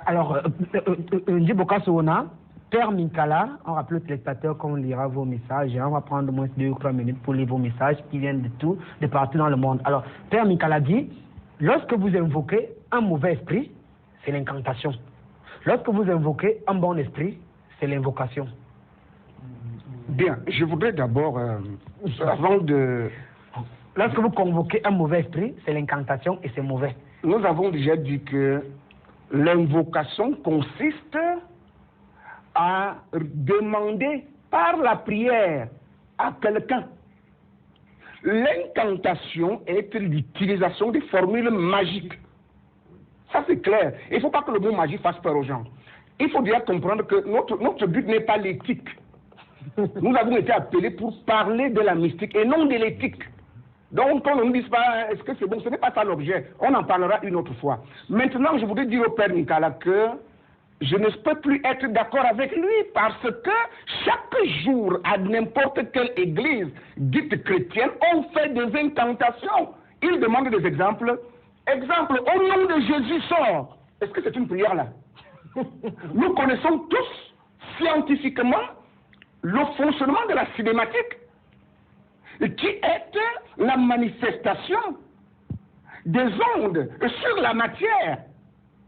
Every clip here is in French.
Alors, Ndiboka Soona, Père Minkala, on rappelle aux téléspectateurs qu'on lira vos messages. On va prendre au moins 2 ou 3 minutes pour lire vos messages qui viennent de partout dans le monde. Alors, Père Minkala dit, lorsque vous invoquez un mauvais esprit, c'est l'incantation. Lorsque vous invoquez un bon esprit, c'est l'invocation. Bien, je voudrais d'abord, avant de... Lorsque vous convoquez un mauvais esprit, c'est l'incantation et c'est mauvais. Nous avons déjà dit que l'invocation consiste à demander par la prière à quelqu'un. L'incantation est l'utilisation des formules magiques. Ça c'est clair. Il ne faut pas que le mot magie fasse peur aux gens. Il faut déjà comprendre que notre but n'est pas l'éthique. Nous avons été appelés pour parler de la mystique et non de l'éthique. Donc, quand on ne dit pas, est-ce que c'est bon, ce n'est pas ça l'objet. On en parlera une autre fois. Maintenant, je voudrais dire au Père Minkala que je ne peux plus être d'accord avec lui parce que chaque jour, à n'importe quelle église dite chrétienne, on fait des incantations. Il demande des exemples. Exemple, au nom de Jésus sort. Est-ce que c'est une prière là? Nous connaissons tous scientifiquement le fonctionnement de la cinématique, qui est la manifestation des ondes sur la matière,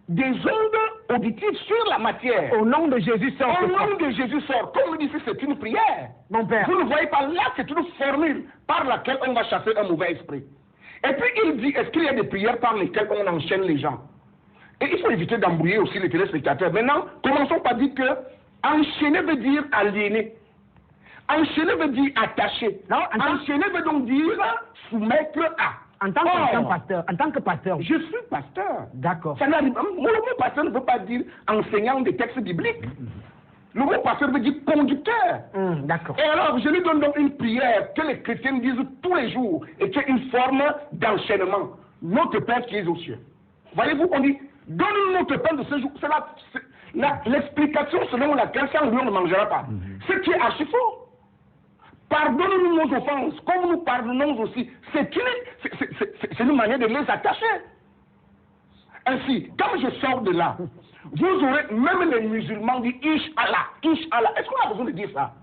des ondes auditives sur la matière. Au nom de Jésus sort. Au nom de Jésus sort. Comme dit, c'est une prière. Mon Père. Vous ne voyez pas là, c'est une formule par laquelle on va chasser un mauvais esprit. Et puis il dit, est-ce qu'il y a des prières par lesquelles on enchaîne les gens? Et il faut éviter d'embrouiller aussi les téléspectateurs. Maintenant, commençons par dire que enchaîner veut dire aliéner. Enchaîner veut dire attacher. Non, enchaîner veut donc dire soumettre à. En tant que pasteur. Je suis pasteur. D'accord. Le mot pasteur ne veut pas dire enseignant des textes bibliques. Le mot pasteur veut dire conducteur. D'accord. Et alors, je lui donne donc une prière que les chrétiens disent tous les jours et qui est une forme d'enchaînement. Notre Père qui est aux cieux. Voyez-vous, on dit, donne-nous notre pain de ce jour. C'est l'explication selon laquelle sans lui on ne mangera pas. Ce qui est archi faux. Pardonne-nous nos offenses, comme nous pardonnons aussi. C'est une manière de les attacher. Ainsi, quand je sors de là, vous aurez, même les musulmans disent Inch'Allah, Inch'Allah. Est-ce qu'on a besoin de dire ça?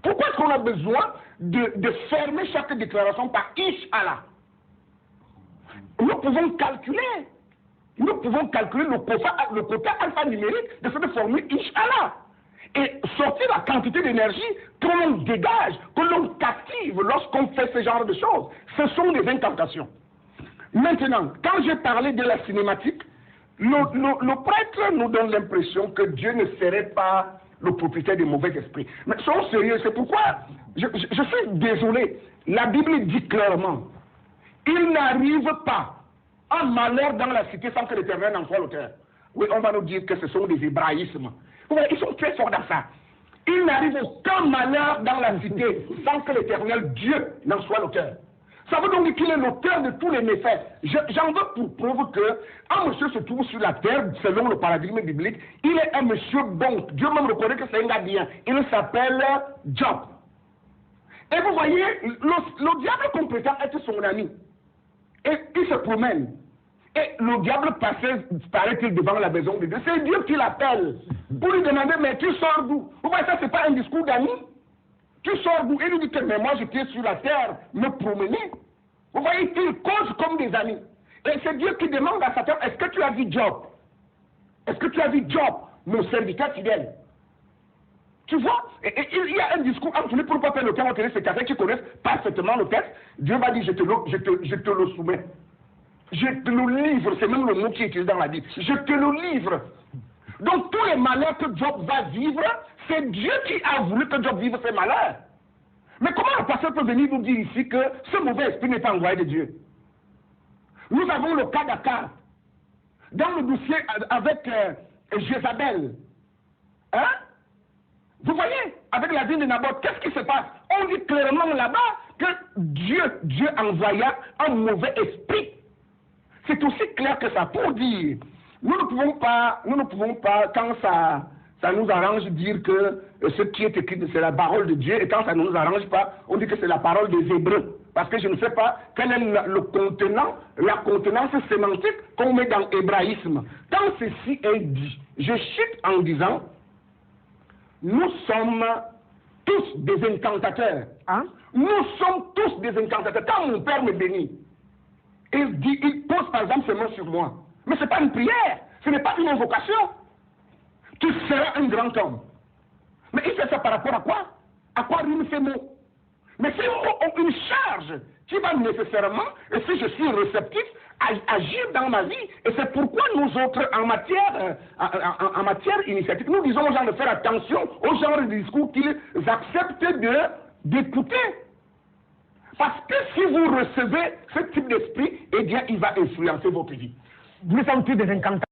Pourquoi est-ce qu'on a besoin de fermer chaque déclaration par Inch'Allah? Nous pouvons calculer. Nous pouvons calculer le quota alphanumérique de cette formule Inch'Allah. Et sortir la quantité d'énergie que l'on dégage, que l'on captive lorsqu'on fait ce genre de choses. Ce sont des incantations. Maintenant, quand j'ai parlé de la cinématique, le prêtre nous donne l'impression que Dieu ne serait pas le propriétaire des mauvais esprits. Mais soyons sérieux, c'est pourquoi je suis désolé. La Bible dit clairement, il n'arrive pas un malheur dans la cité sans que l'Éternel n'en soit l'auteur. Oui, on va nous dire que ce sont des hébraïsmes. Ils sont très forts dans ça. Il n'arrive aucun malheur dans la cité sans que l'Éternel Dieu n'en soit l'auteur. Ça veut donc dire qu'il est l'auteur de tous les méfaits. J'en veux pour preuve qu'un monsieur se trouve sur la terre, selon le paradigme biblique, il est un monsieur bon. Dieu même reconnaît que c'est un gars bien. Il s'appelle Job. Et vous voyez, le diable qu'on prétend être son ami, et il se promène. Et le diable passait, paraît-il, devant la maison de Dieu. C'est Dieu qui l'appelle pour lui demander, mais tu sors d'où? Vous voyez, ça, c'est pas un discours d'amis. Tu sors d'où? Il lui dit que, mais moi, j'étais sur la terre, me promener. Vous voyez, ils causent comme des amis. Et c'est Dieu qui demande à Satan, est-ce que tu as vu Job? Est-ce que tu as vu Job, mon serviteur fidèle? Tu vois, et il y a un discours absolu pour ne pas faire le temps aux téléspectateurs qui connaissent parfaitement le texte. Dieu va dire, je te le soumets. Je te le livre, c'est même le mot qui est utilisé dans la Bible. Je te le livre. Donc tous les malheurs que Job va vivre, c'est Dieu qui a voulu que Job vive ces malheurs. Mais comment le pasteur peut venir nous dire ici que ce mauvais esprit n'est pas envoyé de Dieu? Nous avons le cas d'Akab. Dans le dossier avec Jézabel. Hein? Vous voyez, avec la ville de Naboth, qu'est-ce qui se passe? On dit clairement là-bas que Dieu envoya un mauvais esprit. C'est aussi clair que ça pour dire, nous ne pouvons pas, quand ça nous arrange, dire que ce qui est écrit, c'est la parole de Dieu, et quand ça ne nous arrange pas, on dit que c'est la parole des Hébreux. parce que je ne sais pas quel est le contenant, la contenance sémantique qu'on met dans l'hébraïsme. Quand ceci est dit, je chute en disant, nous sommes tous des incantateurs. Hein? Nous sommes tous des incantateurs. Quand mon père me bénit, il pose par exemple ses mains sur moi. Mais ce n'est pas une prière, ce n'est pas une invocation. Tu seras un grand homme. Mais il fait ça par rapport à quoi? À quoi riment ces mots? Mais c'est une charge qui va nécessairement, et si je suis réceptif, agir dans ma vie. Et c'est pourquoi nous autres, en matière initiatique, nous disons aux gens de faire attention au genre de discours qu'ils acceptent d'écouter. Parce que si vous recevez ce type d'esprit, eh bien, il va influencer votre vie. Nous sommes tous des incantateurs.